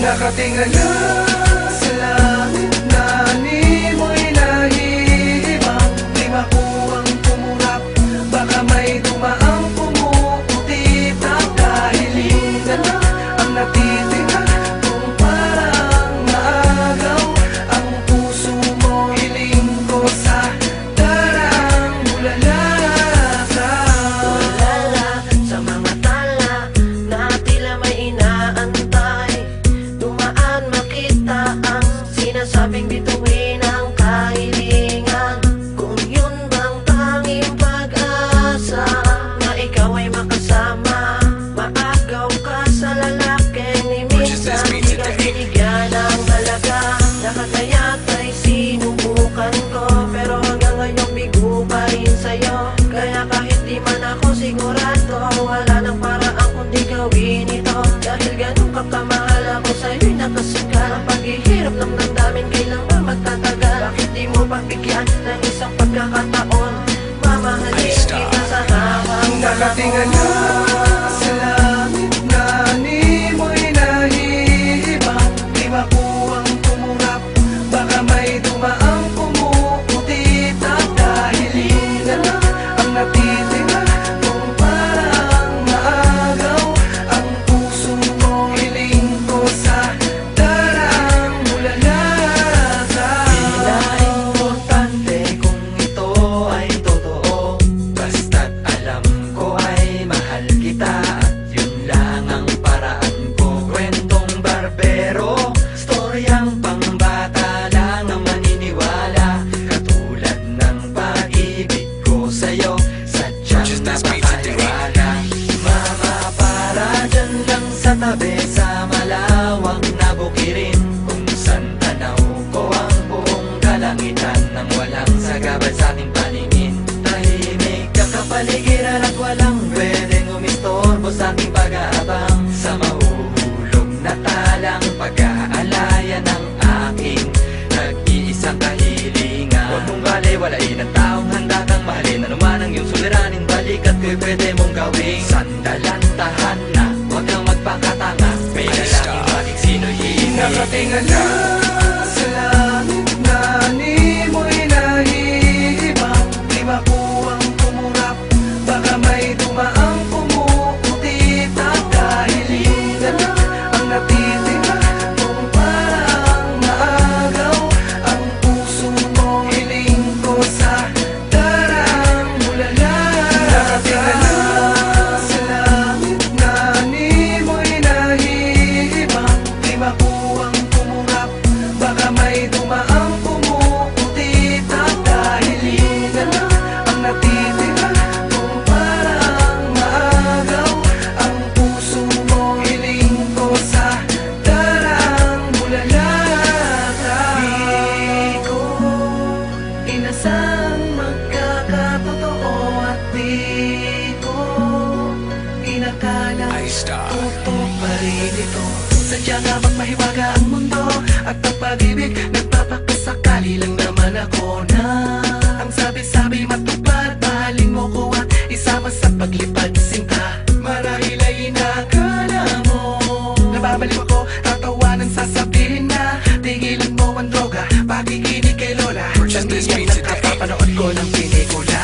Nakatingala sa langit na ni mo'y nahihibang. Di makuwang pumurap, baka may dumaang pumuputi na kahilingan na ang natitira. Kung parang maagaw ang puso mo, hiling ko sa darang bulalaka. Tulala sa mga tala na tila may inaantay, dumaan makita ang sinasabing bituin ang kahilingan. Kung yun bang tanging pag-asa na ikaw ay makasama, maagaw ka sa lalaking ni minsan di ka binigyan ng halaga. Nakakaya't ay sinubukan ko, pero hanggang ngayon bigo pa rin sa'yo. Kaya kahit di man ako sigurado, wala nang paraan kundi gawin ito. Dahil ganun kakamahal ako sa'yo'y nakasugal. Ang paghihirap ng damdamin kailan ba magtatagal? Bakit di mo pagbigyan ng isang pagkakataon? Mamahalin kita sa habang Nakatingala sa langit na ni mo'y nahihibang. Di makuwang pumurap, baka may dumaang pumuputi na kahilingan na ang natitira. Kung parang maagaw ang puso mo, hiling ko sa darang bulalaka. Tila importante kung ito ay totoo, basta't alam ko ay mahal kita at yun lang ang paraan ko. Kwentong barbero, storyang pangbata lang ang maniniwala. Katulad ng pag-ibig ko sa'yo, sadyang napakaliwala. Mama, para dyan lang sa tabi sa malawak na bukirin, kung saan tanaw ko ang buong kalangitan nang walang sagabal sa ating paningin. Tahimik ang kapaligiran at walang pwedeng umistorbo sa ating pag-aabang. Sa mahuhulog na talang pag-aalaya ng aking nag-iisang kahilingan. Huwag mong baliwalain ang taong handa kang mahalin. Ano man ang iyong suliranin, balikat ko'y pwede mong gawing sandalan, tahanan. Huwag kang magpakatanga, may lalangin maging sino'y hihingi. Nakatingala sa langit na ni mo'y nahihibang. Di makuwang pumurap, baka may dumaang pumuputi na kahilingan na ang natitira. Kung parang maagaw ang puso mo, hiling ko sa darang bulalaka. Nakatingala sa langit na ni mo'y nahihibang. Di makuwang pumurap, baka may dumaang pumuputi na kahilingan na ang natitira. Kung parang maagaw ang puso mo, hiling ko sa darang bulalaka. Di ko inasang magkakatotoo at di ko inakala totoo pa rin ito. Sadya nga bang mahiwaga ang mundo at ang pag-ibig nagpapakasakali lang naman ako na ang sabi-sabi matupad. Mahalin mo ko at isama sa paglipad sinta. Marahil ay inakala mo nababaliw ako, tatawanan sasabihin na tigilan mo ang droga, pakikinig kay Lola. Nangiyang nakapapanood ko ng pelikula.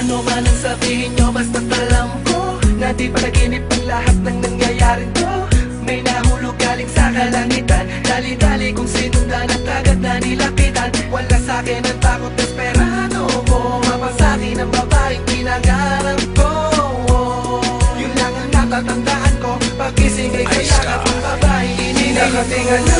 Ano man ang sabihin nyo, basta't alam ko na di panaginip ang lahat ng nangyayari to. May nahulog galing sa kalangitan, dali-dali kung sinundan at agad na nilapitan. Wala sa'kin ang takot, desperado ko mapasakin ang babaeng pinangarap ko. Yun lang ang natatandaan ko, pagkising ay kaya ka pang babaeng iniling. Nakatingala